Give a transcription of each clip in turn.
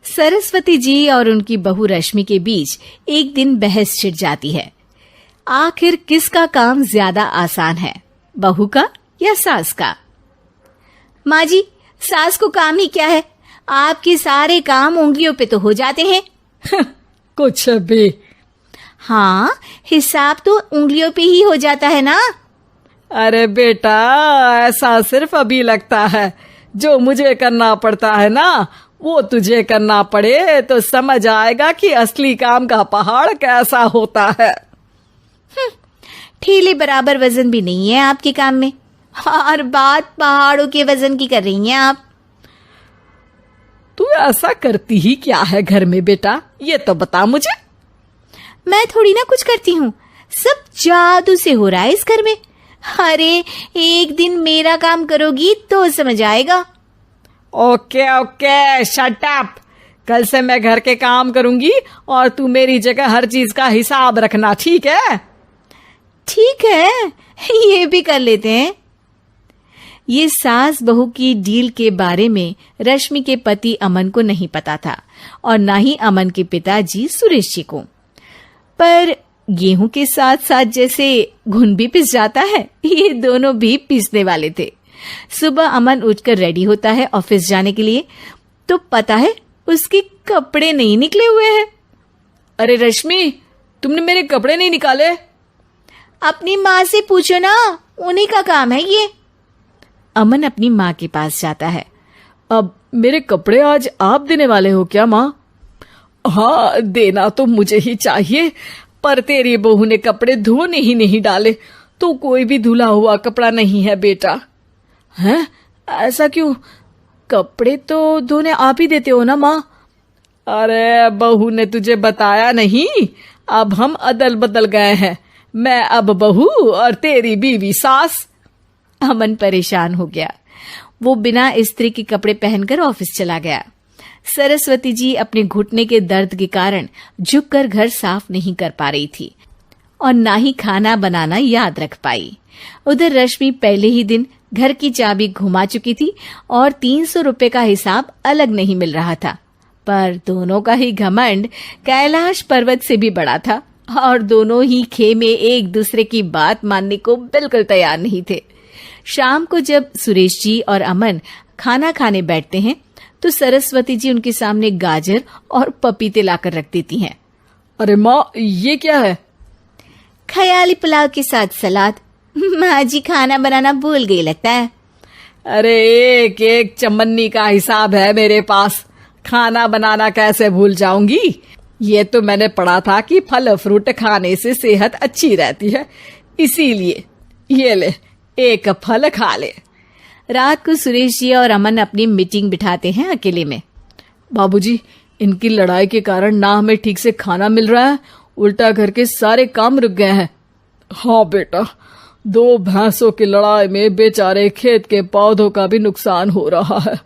सरस्वती जी और उनकी बहू रश्मि के बीच एक दिन बहस छिड़ जाती है। आखिर किसका काम ज्यादा आसान है, बहू का या सास का? माँ जी, सास को काम ही क्या है, आपके सारे काम उंगलियों पे तो हो जाते हैं। कुछ भी। हाँ, हिसाब तो उंगलियों पे ही हो जाता है ना। अरे बेटा, ऐसा सिर्फ अभी लगता है। जो मुझे करना पड़ता है ना, वो तुझे करना पड़े तो समझ आएगा कि असली काम का पहाड़ कैसा होता है। ठेले बराबर वजन भी नहीं है आपके काम में, और बात पहाड़ों के वजन की कर रही हैं आप। तू ऐसा करती ही क्या है घर में बेटा, ये तो बता मुझे। मैं थोड़ी ना कुछ करती हूँ, सब जादू से हो रहा है इस घर में। अरे एक दिन मेरा काम करोगी तो समझ आएगा। Okay okay, shut up. कल से मैं घर के काम करूंगी और तू मेरी जगह हर चीज का हिसाब रखना, ठीक है? ठीक है, ये भी कर लेते हैं। ये सास बहू की डील के बारे में रश्मि के पति अमन को नहीं पता था और ना ही अमन के पिताजी सुरेश जी को। पर गेहूं के साथ साथ जैसे घुन भी पिस जाता है, ये दोनों भी पीसने वाले थे। सुबह अमन उठकर रेडी होता है ऑफिस जाने के लिए, तो पता है उसके कपड़े नहीं निकले हुए हैं। अरे रश्मि, तुमने मेरे कपड़े नहीं निकाले? अपनी माँ से पूछो ना, उन्हीं का काम है ये। अमन अपनी माँ के पास जाता है। अब मेरे कपड़े आज आप देने वाले हो क्या माँ? हाँ, देना तो मुझे ही चाहिए, पर तेरी बहू ने कपड़े धोने ही नहीं डाले, तो कोई भी धुला हुआ कपड़ा नहीं है बेटा। हैं? ऐसा क्यों? कपड़े तो धोने आप ही देते हो ना माँ? अरे बहू ने तुझे बताया नहीं, अब हम अदल बदल गए हैं। मैं अब बहू और तेरी बीवी सास। अमन परेशान हो गया। वो बिना इस्त्री के कपड़े पहनकर ऑफिस चला गया। सरस्वती जी अपने घुटने के दर्द के कारण झुककर घर साफ नहीं कर पा रही थी और ना ही खाना बनाना याद रख पाई। उधर रश्मि पहले ही दिन घर की चाबी घुमा चुकी थी और 300 रुपए का हिसाब अलग नहीं मिल रहा था। पर दोनों का ही घमंड कैलाश पर्वत से भी बड़ा था और दोनों ही खेमे एक दूसरे की बात मानने को बिल्कुल तैयार नहीं थे। शाम को जब सुरेश जी और अमन खाना खाने बैठते हैं तो सरस्वती जी उनके सामने गाजर और पपीते लाकर रख देती हैं। अरे माँ, ये क्या है? ख्याली पुलाव के साथ सलाद। माँ जी खाना बनाना भूल गई लगता है। अरे एक एक चमन्नी का हिसाब है मेरे पास, खाना बनाना कैसे भूल जाऊंगी? ये तो मैंने पढ़ा था कि फल फ्रूट खाने से सेहत अच्छी रहती है, इसीलिए ये ले, एक फल खा ले। रात को सुरेश जी और अमन अपनी मीटिंग बिठाते हैं अकेले में। बाबूजी, इनकी लड़ाई के कारण ना हमें ठीक से खाना मिल रहा है, उल्टा घर के सारे काम रुक गए हैं। हाँ बेटा, 2 भैंसों की लड़ाई में बेचारे खेत के पौधों का भी नुकसान हो रहा है।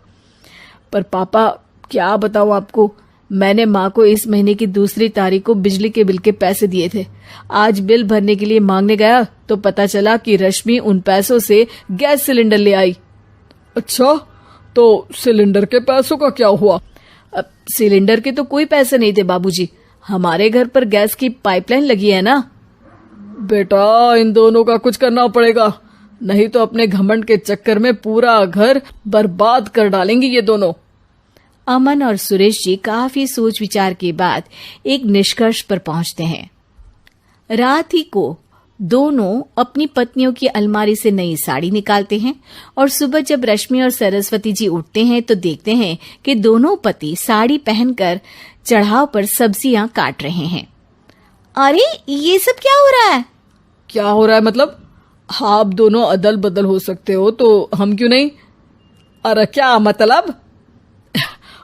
पर पापा, क्या बताऊं आपको, मैंने माँ को इस महीने की 2 तारीख को बिजली के बिल के पैसे दिए थे। आज बिल भरने के लिए मांगने गया तो पता चला कि रश्मि उन पैसों से गैस सिलेंडर ले आई। अच्छा, तो सिलेंडर के पैसों का क्या हुआ? अब सिलेंडर के तो कोई पैसे नहीं थे बाबूजी, हमारे घर पर गैस की पाइपलाइन लगी है ना। बेटा, इन दोनों का कुछ करना पड़ेगा, नहीं तो अपने घमंड के चक्कर में पूरा घर बर्बाद कर डालेंगी ये दोनों। अमन और सुरेश जी काफी सोच विचार के बाद एक निष्कर्ष पर पहुंचते हैं। रात ही को दोनों अपनी पत्नियों की अलमारी से नई साड़ी निकालते हैं और सुबह जब रश्मि और सरस्वती जी उठते हैं तो देखते हैं कि दोनों पति साड़ी पहनकर चढ़ाव पर सब्जियां काट रहे हैं। अरे ये सब क्या हो रहा है? क्या हो रहा है मतलब? आप दोनों अदल बदल हो सकते हो तो हम क्यों नहीं? अरे क्या मतलब?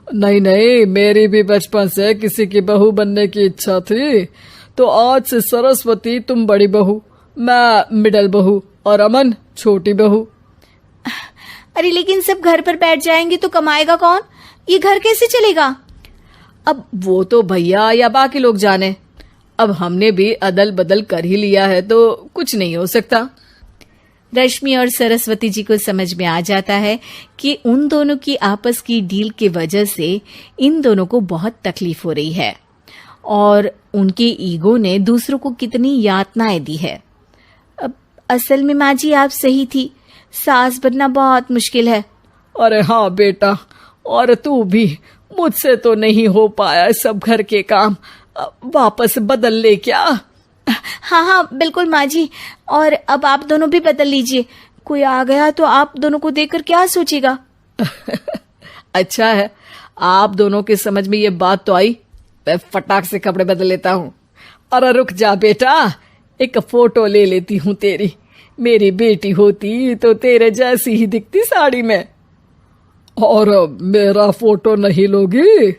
नहीं नहीं, मेरी भी बचपन से किसी की बहू बनने की इच्छा थी, तो आज से सरस्वती तुम बड़ी बहू, मैं मिडल बहू और अमन छोटी बहू। अरे लेकिन सब घर पर बैठ जाएंगे तो कमाएगा कौन? ये घर कैसे चलेगा? अब वो तो भैया या बाकी लोग जाने, अब हमने भी अदल बदल कर ही लिया है तो कुछ नहीं हो सकता। रश्मि और सरस्वती जी को समझ में आ जाता है कि उन दोनों की आपस की डील के वजह से इन दोनों को बहुत तकलीफ हो रही है और उनके ईगो ने दूसरों को कितनी यातनाएं दी है। अब असल में माँ जी आप सही थी, सास बनना बहुत मुश्किल है। अरे हाँ बेटा, और तू भी, मुझसे तो नहीं हो पाया सब घर के काम, वापस बदल ले क्या? हाँ हाँ बिल्कुल माँ जी, और अब आप दोनों भी बदल लीजिए। कोई आ गया तो आप दोनों को देखकर क्या सोचेगा? अच्छा है, आप दोनों के समझ में ये बात तो आई। मैं फटाक से कपड़े बदल लेता हूँ। अरे रुक जा बेटा, एक फोटो ले लेती हूँ तेरी। मेरी बेटी होती तो तेरे जैसी ही दिखती साड़ी में। और मेरा फोटो नहीं लोगी?